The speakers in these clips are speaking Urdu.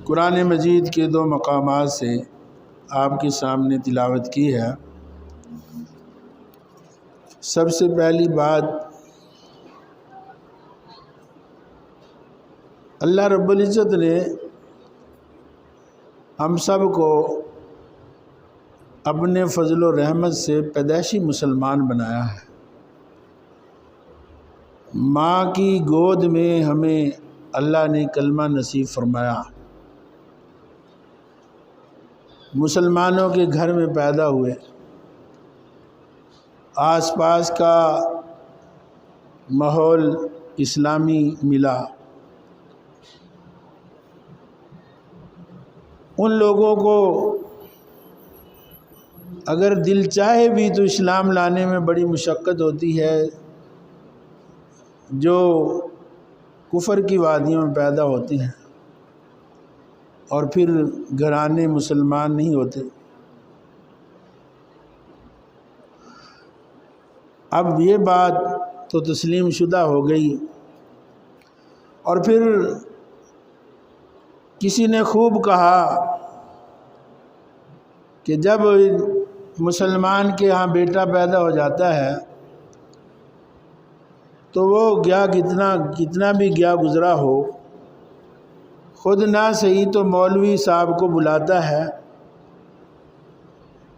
قرآن مجید کے دو مقامات سے آپ کے سامنے تلاوت کی ہے۔ سب سے پہلی بات، اللہ رب العزت نے ہم سب کو اپنے فضل و رحمت سے پیدائشی مسلمان بنایا ہے۔ ماں کی گود میں ہمیں اللہ نے کلمہ نصیب فرمایا، مسلمانوں کے گھر میں پیدا ہوئے، آس پاس کا ماحول اسلامی ملا، ان لوگوں کو اگر دل چاہے بھی تو اسلام لانے میں بڑی مشقت ہوتی ہے، جو کفر کی وادیوں میں پیدا ہوتے ہیں اور پھر گھرانے مسلمان نہیں ہوتے۔ اب یہ بات تو تسلیم شدہ ہو گئی، اور پھر کسی نے خوب کہا کہ جب مسلمان کے ہاں بیٹا پیدا ہو جاتا ہے تو وہ کتنا بھی گیا گزرا ہو، خود نہ صحیح تو مولوی صاحب کو بلاتا ہے،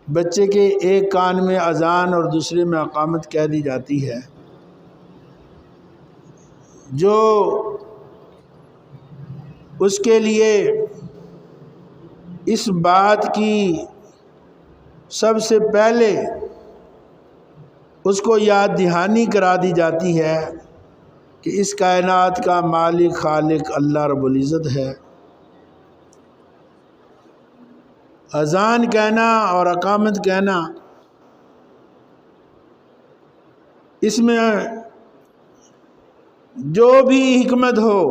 بچے کے ایک کان میں اذان اور دوسرے میں اقامت کہہ دی جاتی ہے۔ جو اس کے لیے اس بات کی سب سے پہلے اس کو یاد دہانی کرا دی جاتی ہے کہ اس کائنات کا مالک خالق اللہ رب العزت ہے۔ اذان کہنا اور اقامت کہنا، اس میں جو بھی حکمت ہو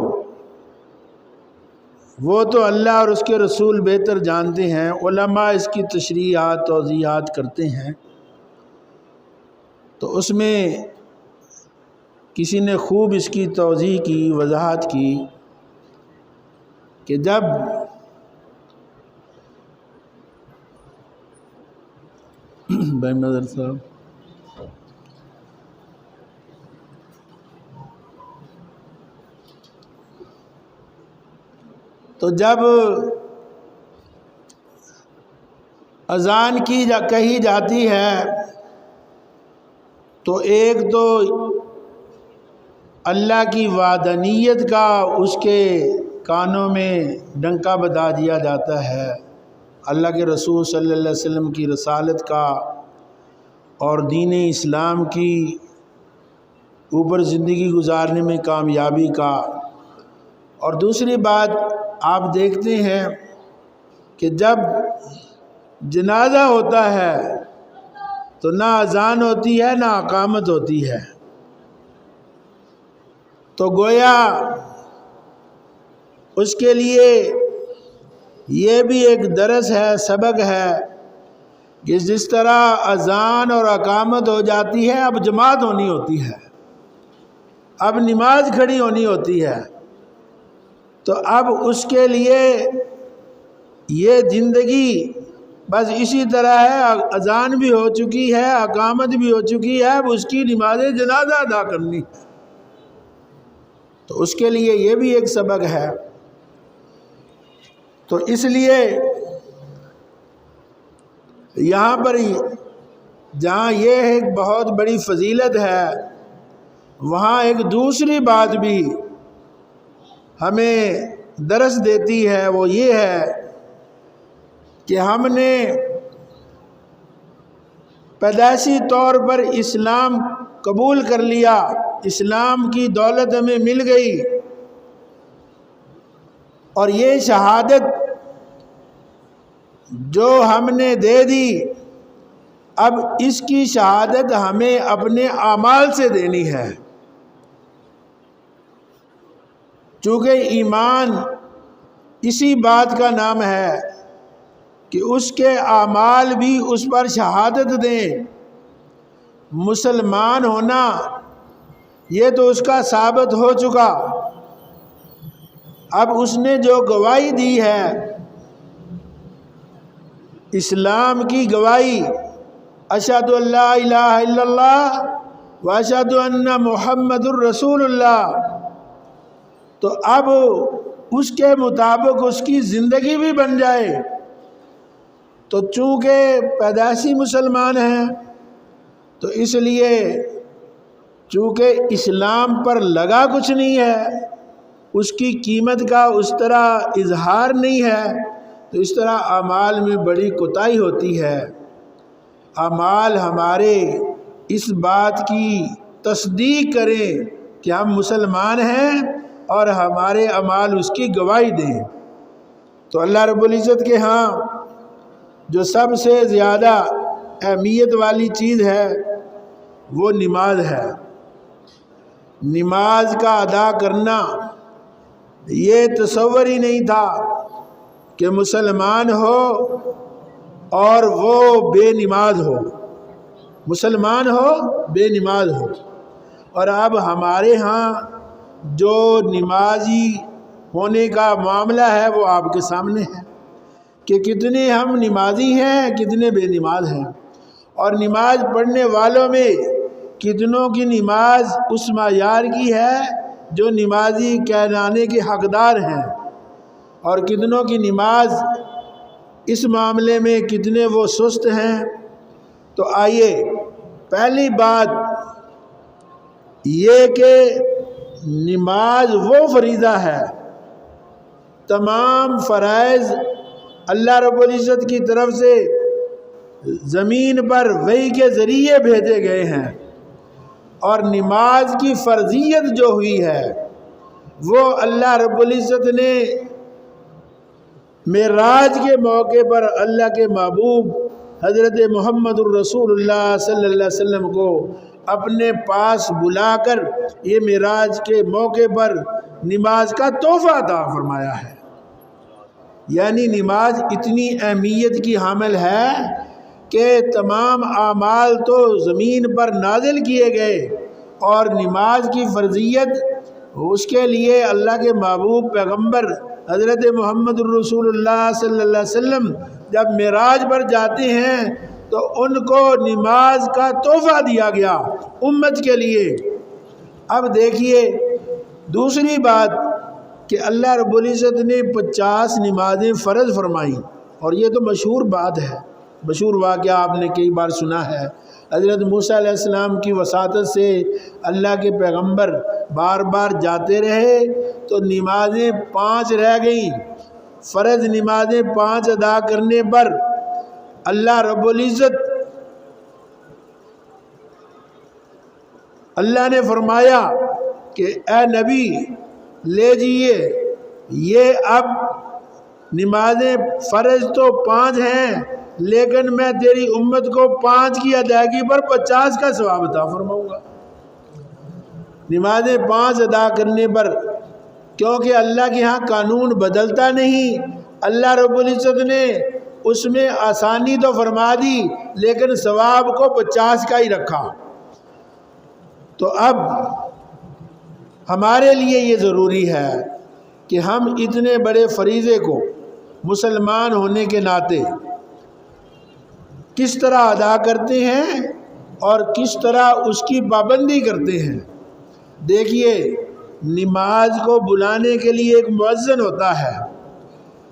وہ تو اللہ اور اس کے رسول بہتر جانتے ہیں، علماء اس کی تشریحات توضیحات کرتے ہیں۔ تو اس میں کسی نے خوب اس کی توضیح کی، وضاحت کی کہ جب بھائی نظر صاحب تو جب اذان کہی جاتی ہے تو ایک تو اللہ کی وحدانیت کا اس کے کانوں میں ڈنکا بجا دیا جاتا ہے، اللہ کے رسول صلی اللہ علیہ وسلم کی رسالت کا اور دین اسلام کی اوپر زندگی گزارنے میں کامیابی کا۔ اور دوسری بات آپ دیکھتے ہیں کہ جب جنازہ ہوتا ہے تو نہ اذان ہوتی ہے نہ اقامت ہوتی ہے، تو گویا اس کے لیے یہ بھی ایک درس ہے، سبق ہے کہ جس طرح اذان اور اقامت ہو جاتی ہے، اب جماعت ہونی ہوتی ہے، اب نماز کھڑی ہونی ہوتی ہے، تو اب اس کے لیے یہ زندگی بس اسی طرح ہے، اذان بھی ہو چکی ہے، اقامت بھی ہو چکی ہے، اب اس کی نماز جنازہ ادا کرنی ہے۔ تو اس کے لیے یہ بھی ایک سبق ہے۔ تو اس لیے یہاں پر جہاں یہ ایک بہت بڑی فضیلت ہے، وہاں ایک دوسری بات بھی ہمیں درس دیتی ہے، وہ یہ ہے کہ ہم نے پیدائشی طور پر اسلام قبول کر لیا، اسلام کی دولت ہمیں مل گئی، اور یہ شہادت جو ہم نے دے دی، اب اس کی شہادت ہمیں اپنے اعمال سے دینی ہے، چونکہ ایمان اسی بات کا نام ہے کہ اس کے اعمال بھی اس پر شہادت دیں۔ مسلمان ہونا یہ تو اس کا ثابت ہو چکا، اب اس نے جو گواہی دی ہے اسلام کی گواہی، اشہد ان لا الہ الا اللہ و اشہد ان محمد الرسول اللہ، تو اب اس کے مطابق اس کی زندگی بھی بن جائے، تو چونکہ پیدائشی مسلمان ہیں تو اس لیے چونکہ اسلام پر لگا کچھ نہیں ہے، اس کی قیمت کا اس طرح اظہار نہیں ہے، تو اس طرح اعمال میں بڑی کوتاہی ہوتی ہے۔ اعمال ہمارے اس بات کی تصدیق کریں کہ ہم مسلمان ہیں اور ہمارے اعمال اس کی گواہی دیں۔ تو اللہ رب العزت کے ہاں جو سب سے زیادہ اہمیت والی چیز ہے وہ نماز ہے۔ نماز کا ادا کرنا یہ تصور ہی نہیں تھا کہ مسلمان ہو اور وہ بے نماز ہو، مسلمان ہو بے نماز ہو۔ اور اب ہمارے ہاں جو نمازی ہونے کا معاملہ ہے وہ آپ کے سامنے ہے کہ کتنے ہم نمازی ہیں، کتنے بے نماز ہیں، اور نماز پڑھنے والوں میں کتنوں کی نماز اس معیار کی ہے جو نمازی کہلانے کے حقدار ہیں، اور کتنوں کی نماز اس معاملے میں کتنے وہ سست ہیں۔ تو آئیے، پہلی بات یہ کہ نماز وہ فریضہ ہے، تمام فرائض اللہ رب العزت کی طرف سے زمین پر وحی کے ذریعے بھیجے گئے ہیں، اور نماز کی فرضیت جو ہوئی ہے وہ اللہ رب العزت نے معراج کے موقع پر اللہ کے محبوب حضرت محمد الرسول اللہ صلی اللہ علیہ وسلم کو اپنے پاس بلا کر یہ معراج کے موقع پر نماز کا تحفہ عطا فرمایا ہے۔ یعنی نماز اتنی اہمیت کی حامل ہے کہ تمام اعمال تو زمین پر نازل کیے گئے، اور نماز کی فرضیت اس کے لیے اللہ کے محبوب پیغمبر حضرت محمد الرسول اللہ صلی اللہ علیہ وسلم جب معراج پر جاتے ہیں تو ان کو نماز کا تحفہ دیا گیا امت کے لیے۔ اب دیکھیے دوسری بات کہ اللہ رب العزت نے 50 نمازیں فرض فرمائیں، اور یہ تو مشہور بات ہے، مشہور واقعہ آپ نے کئی بار سنا ہے۔ حضرت موسیٰ علیہ السلام کی وساطت سے اللہ کے پیغمبر بار بار جاتے رہے تو نمازیں 5 رہ گئیں۔ فرض نمازیں 5 ادا کرنے پر اللہ رب العزت اللہ نے فرمایا کہ اے نبی لے جئیے، یہ اب نمازیں فرض تو 5 ہیں لیکن میں تیری امت کو 5 کی ادائیگی پر 50 کا ثواب عطا فرماؤں گا۔ نمازیں 5 ادا کرنے پر، کیونکہ اللہ کے ہاں قانون بدلتا نہیں، اللہ رب العزت نے اس میں آسانی تو فرما دی لیکن ثواب کو 50 کا ہی رکھا۔ تو اب ہمارے لیے یہ ضروری ہے کہ ہم اتنے بڑے فریضے کو مسلمان ہونے کے ناطے کس طرح ادا کرتے ہیں اور کس طرح اس کی پابندی کرتے ہیں۔ دیکھیے، نماز کو بلانے کے لیے ایک مؤذن ہوتا ہے۔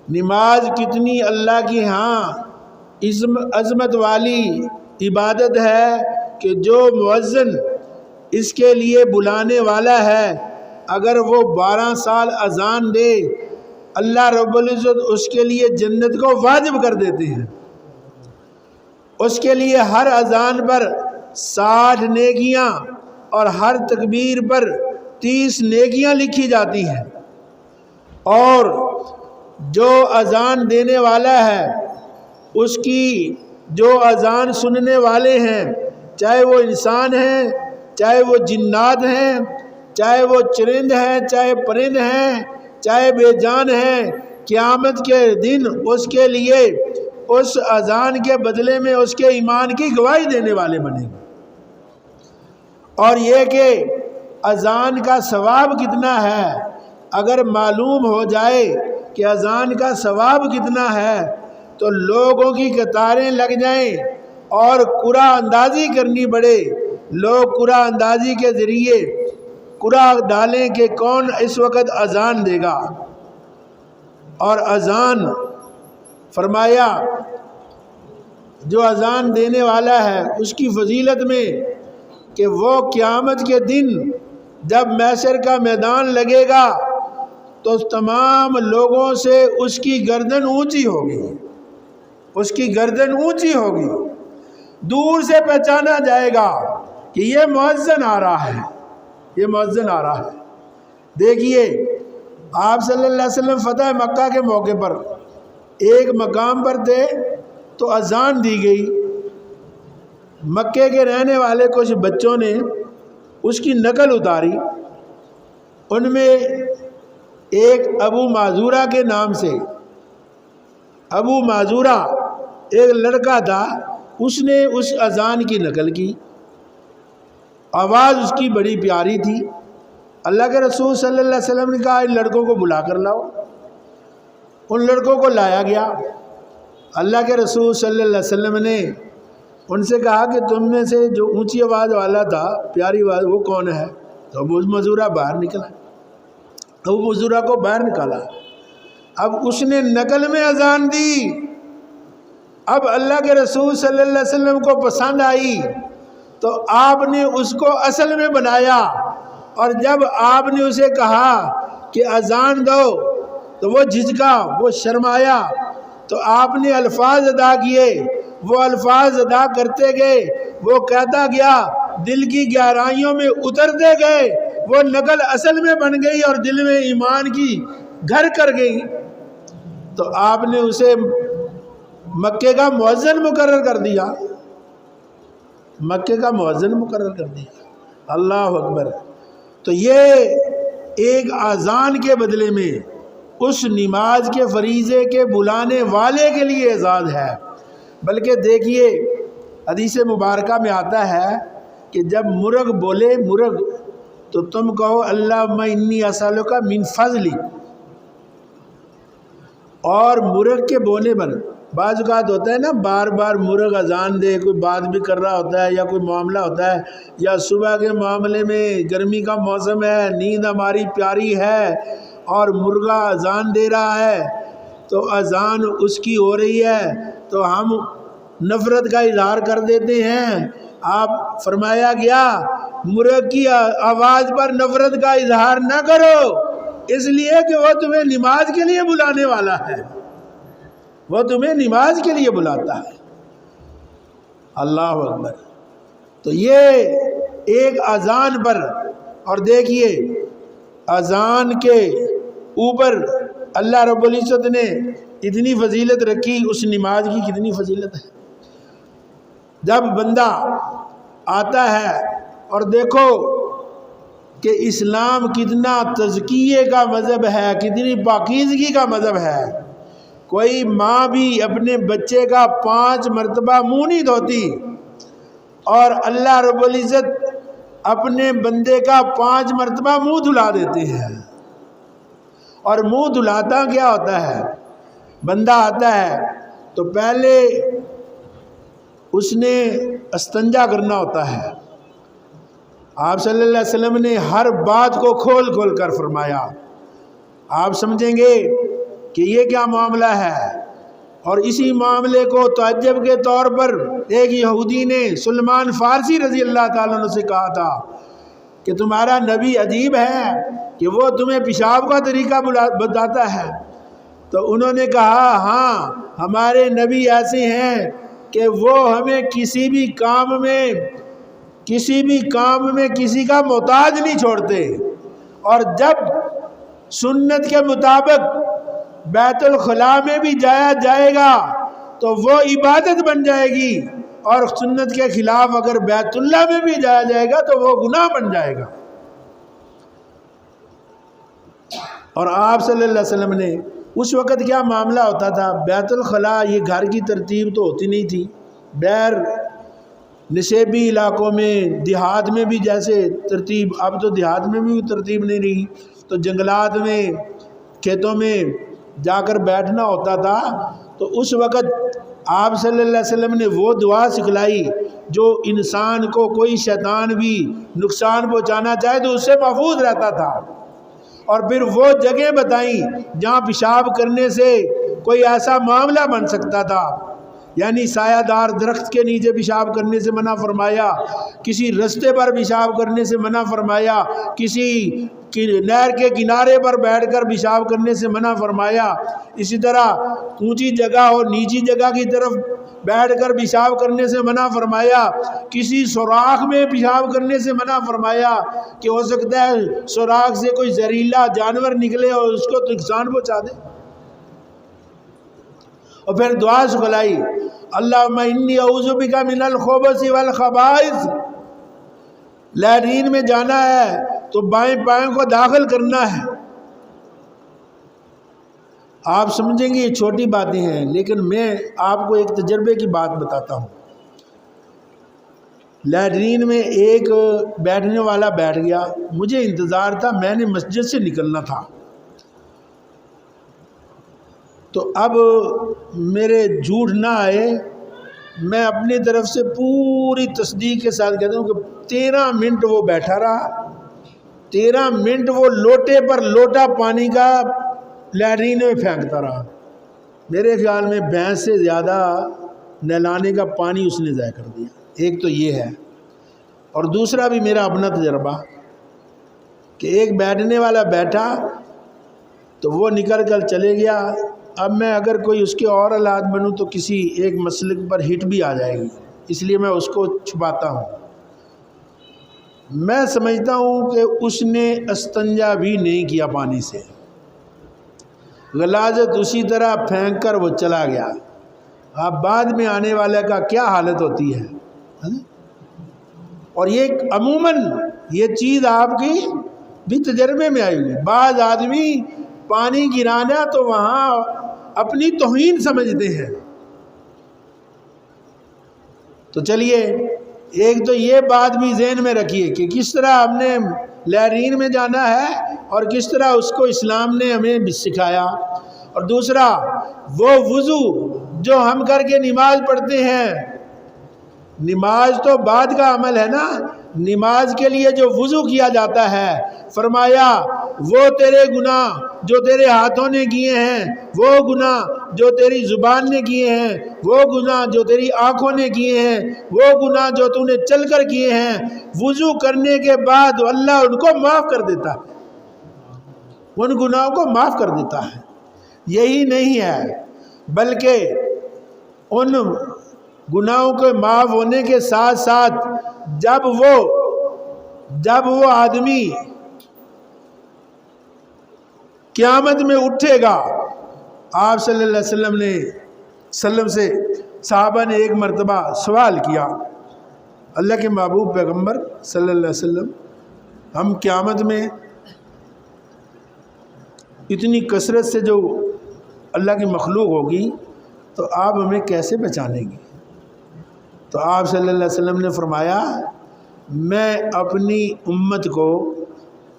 نماز کتنی اللہ کے ہاں عظمت والی عبادت ہے کہ جو مؤذن اس کے لیے بلانے والا ہے اگر وہ 12 سال اذان دے اللہ رب العزت اس کے لیے جنت کو واجب کر دیتے ہیں۔ اس کے لیے ہر اذان پر 60 نیکیاں اور ہر تکبیر پر 30 نیکیاں لکھی جاتی ہیں، اور جو اذان دینے والا ہے اس کی جو اذان سننے والے ہیں، چاہے وہ انسان ہیں، چاہے وہ جنات ہیں، چاہے وہ چرند ہیں، چاہے پرند ہیں، چاہے بے جان ہیں، قیامت کے دن اس کے لیے اس اذان کے بدلے میں اس کے ایمان کی گواہی دینے والے بنیں گے۔ اور یہ کہ اذان کا ثواب کتنا ہے، اگر معلوم ہو جائے کہ اذان کا ثواب کتنا ہے تو لوگوں کی قطاریں لگ جائیں اور قرعہ اندازی کرنی پڑے، لوگ قرعہ اندازی کے ذریعے قرعہ ڈالیں کہ کون اس وقت اذان دے گا۔ اور اذان فرمایا جو اذان دینے والا ہے اس کی فضیلت میں کہ وہ قیامت کے دن جب محشر کا میدان لگے گا تو تمام لوگوں سے اس کی گردن اونچی ہوگی، اس کی گردن اونچی ہوگی، دور سے پہچانا جائے گا کہ یہ مؤذن آ رہا ہے، یہ مؤذن آ رہا ہے۔ دیکھیے آپ صلی اللہ علیہ وسلم فتح مکہ کے موقع پر ایک مقام پر تھے تو اذان دی گئی، مکے کے رہنے والے کچھ بچوں نے اس کی نقل اتاری، ان میں ایک ابو معذورہ کے نام سے، ابو معذورہ ایک لڑکا تھا، اس نے اس اذان کی نقل کی، آواز اس کی بڑی پیاری تھی۔ اللہ کے رسول صلی اللہ علیہ وسلم نے کہا ان لڑکوں کو بلا کر لاؤ، ان لڑکوں کو لایا گیا۔ اللہ کے رسول صلی اللہ علیہ وسلم نے ان سے کہا کہ تم میں سے جو اونچی آواز والا تھا، پیاری آواز، وہ کون ہے؟ تو ابو معذورہ باہر نکلا، ابو معذورہ کو باہر نکالا، اب اس نے نقل میں اذان دی، اب اللہ کے رسول صلی اللہ علیہ وسلم کو پسند آئی تو آپ نے اس کو اصل میں بنایا، اور جب آپ نے اسے کہا کہ اذان دو تو وہ جھجکا، وہ شرمایا، تو آپ نے الفاظ ادا کیے، وہ الفاظ ادا کرتے گئے، وہ کہتا گیا، دل کی گہرائیوں میں اترتے گئے، وہ نقل اصل میں بن گئی اور دل میں ایمان کی گھر کر گئی، تو آپ نے اسے مکے کا مؤذن مقرر کر دیا، مکے کا مؤذن مقرر کر دیا۔ اللہ اکبر۔ تو یہ ایک اذان کے بدلے میں اس نماز کے فریضے کے بلانے والے کے لیے اعزاز ہے۔ بلکہ دیکھیے حدیث مبارکہ میں آتا ہے کہ جب مرغ بولے، مرغ، تو تم کہو اللہم انی اسألک من فضلی، اور مرغ کے بونے پر بعض اوقات ہوتا ہے نا، بار بار مرغ اذان دے، کوئی بات بھی کر رہا ہوتا ہے یا کوئی معاملہ ہوتا ہے، یا صبح کے معاملے میں گرمی کا موسم ہے، نیند ہماری پیاری ہے اور مرغا اذان دے رہا ہے، تو اذان اس کی ہو رہی ہے تو ہم نفرت کا اظہار کر دیتے ہیں۔ آپ فرمایا گیا مرغ کی آواز پر نفرت کا اظہار نہ کرو، اس لیے کہ وہ تمہیں نماز کے لیے بلانے والا ہے، وہ تمہیں نماز کے لیے بلاتا ہے۔ اللہ اکبر۔ تو یہ ایک اذان پر، اور دیکھیے اذان کے اوپر اللہ رب العزت نے اتنی فضیلت رکھی، اس نماز کی کتنی فضیلت ہے۔ جب بندہ آتا ہے اور دیکھو کہ اسلام کتنا تزکیے کا مذہب ہے، کتنی پاکیزگی کا مذہب ہے، کوئی ماں بھی اپنے بچے کا 5 مرتبہ منہ نہیں دھوتی، اور اللہ رب العزت اپنے بندے کا 5 مرتبہ منہ دھلا دیتے ہیں۔ اور منہ دھلاتا کیا ہوتا ہے؟ بندہ آتا ہے تو پہلے اس نے استنجا کرنا ہوتا ہے۔ آپ صلی اللہ علیہ وسلم نے ہر بات کو کھول کھول کر فرمایا۔ آپ سمجھیں گے کہ یہ کیا معاملہ ہے، اور اسی معاملے کو تعجب کے طور پر ایک یہودی نے سلمان فارسی رضی اللہ تعالیٰ عنہ سے کہا تھا کہ تمہارا نبی عجیب ہے کہ وہ تمہیں پیشاب کا طریقہ بتاتا ہے، تو انہوں نے کہا ہاں ہمارے نبی ایسے ہیں کہ وہ ہمیں کسی بھی کام میں کسی کا محتاج نہیں چھوڑتے، اور جب سنت کے مطابق بیت الخلاء میں بھی جایا جائے گا تو وہ عبادت بن جائے گی، اور سنت کے خلاف اگر بیت اللہ میں بھی جایا جائے گا تو وہ گناہ بن جائے گا۔ اور آپ صلی اللہ علیہ وسلم نے اس وقت کیا معاملہ ہوتا تھا، بیت الخلاء یہ گھر کی ترتیب تو ہوتی نہیں تھی، بیر نصیبی علاقوں میں، دیہات میں بھی جیسے ترتیب، اب تو دیہات میں بھی ترتیب نہیں رہی، تو جنگلات میں، کھیتوں میں جا کر بیٹھنا ہوتا تھا، تو اس وقت آپ صلی اللہ علیہ وسلم نے وہ دعا سکھلائی جو انسان کو کوئی شیطان بھی نقصان پہنچانا چاہے تو اس سے محفوظ رہتا تھا، اور پھر وہ جگہ بتائیں جہاں پیشاب کرنے سے کوئی ایسا معاملہ بن سکتا تھا، یعنی سایہ دار درخت کے نیچے پیشاب کرنے سے منع فرمایا، کسی رستے پر پیشاب کرنے سے منع فرمایا، کسی نہر کے کنارے پر بیٹھ کر پیشاب کرنے سے منع فرمایا، اسی طرح اونچی جگہ اور نیچی جگہ کی طرف بیٹھ کر پیشاب کرنے سے منع فرمایا، کسی سوراخ میں پیشاب کرنے سے منع فرمایا کہ ہو سکتا ہے سوراخ سے کوئی زہریلا جانور نکلے اور اس کو نقصان پہنچا دے، اور پھر دعا سکھلائی اللہم انی اعوذ بک من الخبث والخبائث، لیٹرین میں جانا ہے تو بائیں پائیں کو داخل کرنا ہے۔ آپ سمجھیں گے یہ چھوٹی باتیں ہیں، لیکن میں آپ کو ایک تجربے کی بات بتاتا ہوں۔ لیٹرین میں ایک بیٹھنے والا بیٹھ گیا، مجھے انتظار تھا، میں نے مسجد سے نکلنا تھا، تو اب میرے جھوٹ نہ آئے، میں اپنی طرف سے پوری تصدیق کے ساتھ کہتا ہوں کہ 13 منٹ وہ بیٹھا رہا، 13 منٹ وہ لوٹے پر لوٹا پانی کا لیٹرین میں پھینکتا رہا، میرے خیال میں بھینس سے زیادہ نہلانے کا پانی اس نے ضائع کر دیا۔ ایک تو یہ ہے، اور دوسرا بھی میرا اپنا تجربہ کہ ایک بیٹھنے والا بیٹھا تو وہ نکل کر چلے گیا، اب میں اگر کوئی اس کے اور اولاد بنوں تو کسی ایک مسلک پر ہٹ بھی آ جائے گی، اس لیے میں اس کو چھپاتا ہوں۔ میں سمجھتا ہوں کہ اس نے استنجا بھی نہیں کیا پانی سے، غلاظت اسی طرح پھینک کر وہ چلا گیا۔ اب بعد میں آنے والے کا کیا حالت ہوتی ہے، اور یہ عموماً یہ چیز آپ کی بھی تجربے میں آئی ہوئی، بعض آدمی پانی گرانا تو وہاں اپنی توہین سمجھتے ہیں۔ تو چلیے ایک تو یہ بات بھی ذہن میں رکھیے کہ کس طرح ہم نے لیٹرین میں جانا ہے اور کس طرح اس کو اسلام نے ہمیں سکھایا، اور دوسرا وہ وضو جو ہم کر کے نماز پڑھتے ہیں، نماز تو بعد کا عمل ہے نا، نماز کے لیے جو وضو کیا جاتا ہے، فرمایا وہ تیرے گناہ جو تیرے ہاتھوں نے کیے ہیں، وہ گناہ جو تیری زبان نے کیے ہیں، وہ گناہ جو تیری آنکھوں نے کیے ہیں، وہ گناہ جو تو نے چل کر کیے ہیں، وضو کرنے کے بعد اللہ ان کو معاف کر دیتا ہے، ان گناہوں کو معاف کر دیتا ہے۔ یہی نہیں ہے بلکہ ان گناہوں کے معاف ہونے کے ساتھ ساتھ جب وہ آدمی قیامت میں اٹھے گا، آپ صلی اللہ علیہ وسلم سے صحابہ نے ایک مرتبہ سوال کیا، اللہ کے محبوب پیغمبر صلی اللہ علیہ وسلم، ہم قیامت میں اتنی کثرت سے جو اللہ کی مخلوق ہوگی تو آپ ہمیں کیسے پہچانیں گے؟ تو آپ صلی اللہ علیہ وسلم نے فرمایا میں اپنی امت کو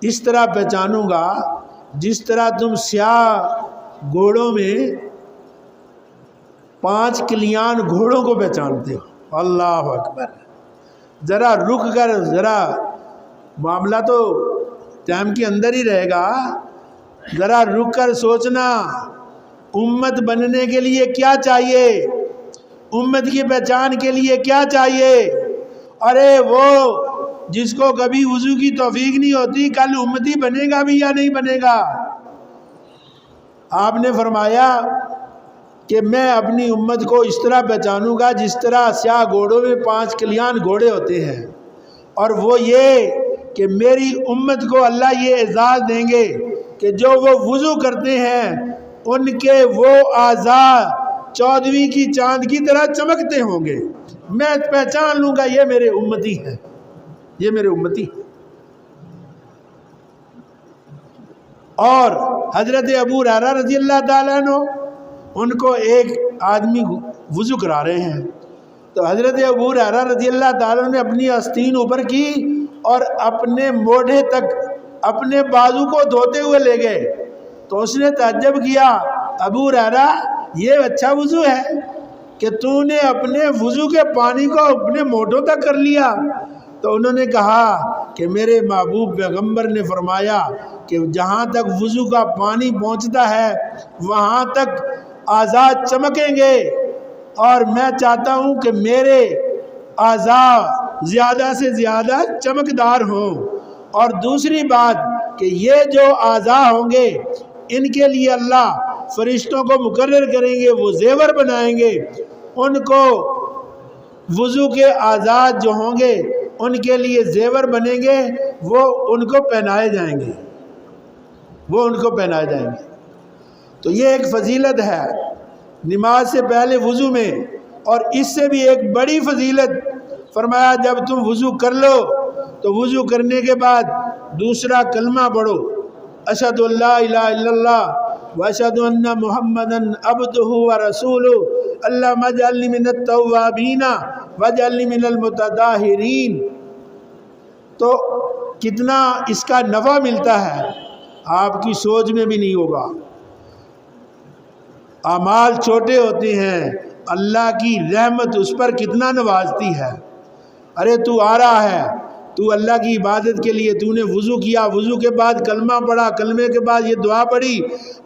اس طرح پہچانوں گا جس طرح تم سیاہ گھوڑوں میں 5 کلیان گھوڑوں کو پہچانتے ہو۔ اللہ اکبر، ذرا رک کر، ذرا معاملہ تو ٹائم کے اندر ہی رہے گا، ذرا رک کر سوچنا امت بننے کے لیے کیا چاہیے، امت کی پہچان کے لیے کیا چاہیے۔ ارے وہ جس کو کبھی وضو کی توفیق نہیں ہوتی کل امتی بنے گا بھی یا نہیں بنے گا؟ آپ نے فرمایا کہ میں اپنی امت کو اس طرح پہچانوں گا جس طرح سیاہ گھوڑوں میں 5 کلیان گھوڑے ہوتے ہیں، اور وہ یہ کہ میری امت کو اللہ یہ اعزاز دیں گے کہ جو وہ وضو کرتے ہیں ان کے وہ اعضاء 14ویں کی چاند کی طرح چمکتے ہوں گے، میں پہچان لوں گا یہ میرے امتی ہیں، یہ میرے امتی ہیں۔ اور حضرت ابو ہریرہ رضی اللہ تعالیٰ عنہ، ان کو ایک آدمی وضو کرا رہے ہیں، تو حضرت ابو ہریرہ رضی اللہ تعالیٰ نے اپنی آستین اوپر کی اور اپنے موڈھے تک اپنے بازو کو دھوتے ہوئے لے گئے. تو اس نے تعجب کیا، ابو ہریرہ یہ اچھا وضو ہے کہ تو نے اپنے وضو کے پانی کو اپنے موڈھوں تک کر لیا. تو انہوں نے کہا کہ میرے محبوب پیغمبر نے فرمایا کہ جہاں تک وضو کا پانی پہنچتا ہے وہاں تک اعضاء چمکیں گے، اور میں چاہتا ہوں کہ میرے اعضاء زیادہ سے زیادہ چمکدار ہوں. اور دوسری بات کہ یہ جو اعضاء ہوں گے ان کے لیے اللہ فرشتوں کو مقرر کریں گے، وہ زیور بنائیں گے. ان کو وضو کے اعضاء جو ہوں گے ان کے لیے زیور بنیں گے، وہ ان کو پہنائے جائیں گے، وہ ان کو پہنائے جائیں گے. تو یہ ایک فضیلت ہے نماز سے پہلے وضو میں. اور اس سے بھی ایک بڑی فضیلت فرمایا، جب تم وضو کر لو تو وضو کرنے کے بعد دوسرا کلمہ پڑھو، اشہد ان لا الہ الا اللہ واشہد ان محمدا عبدہ ورسولہ اللہم اجعلنی من التوابین واجعلنی من المتطہرین. تو کتنا اس کا نفع ملتا ہے آپ کی سوچ میں بھی نہیں ہوگا. اعمال چھوٹے ہوتے ہیں، اللہ کی رحمت اس پر کتنا نوازتی ہے. ارے تو آ رہا ہے، تو اللہ کی عبادت کے لیے تو نے وضو کیا، وضو کے بعد کلمہ پڑھا، کلمے کے بعد یہ دعا پڑھی.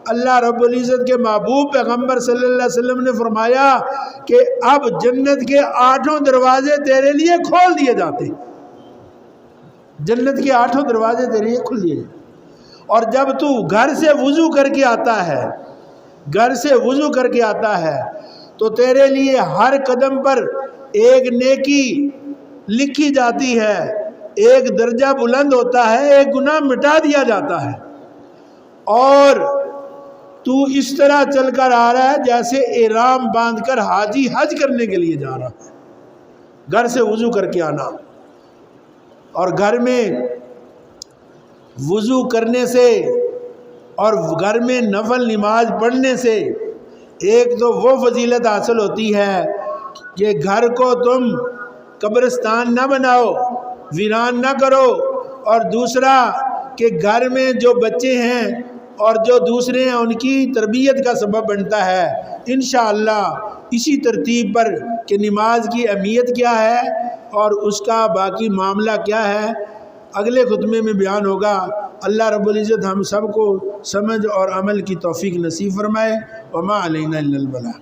اللہ رب العزت کے محبوب پیغمبر صلی اللہ علیہ وسلم نے فرمایا کہ اب جنت کے 8 دروازے تیرے لیے کھول دیے جاتے ہیں. جنت کے 8 دروازے تیرے لیے کھل دیے. اور جب تو گھر سے وضو کر کے آتا ہے، گھر سے وضو کر کے آتا ہے تو تیرے لیے ہر قدم پر ایک نیکی لکھی جاتی ہے، ایک درجہ بلند ہوتا ہے، ایک گناہ مٹا دیا جاتا ہے. اور تو اس طرح چل کر آ رہا ہے جیسے احرام باندھ کر حاجی حج کرنے کے لیے جا رہا ہے. گھر سے وضو کر کے آنا، اور گھر میں وضو کرنے سے اور گھر میں نفل نماز پڑھنے سے ایک تو وہ فضیلت حاصل ہوتی ہے کہ گھر کو تم قبرستان نہ بناؤ، ویران نہ کرو. اور دوسرا کہ گھر میں جو بچے ہیں اور جو دوسرے ہیں ان کی تربیت کا سبب بنتا ہے. انشاءاللہ اسی ترتیب پر کہ نماز کی اہمیت کیا ہے اور اس کا باقی معاملہ کیا ہے اگلے خطبے میں بیان ہوگا. اللہ رب العزت ہم سب کو سمجھ اور عمل کی توفیق نصیب فرمائے. وما علینا الا البلاغ.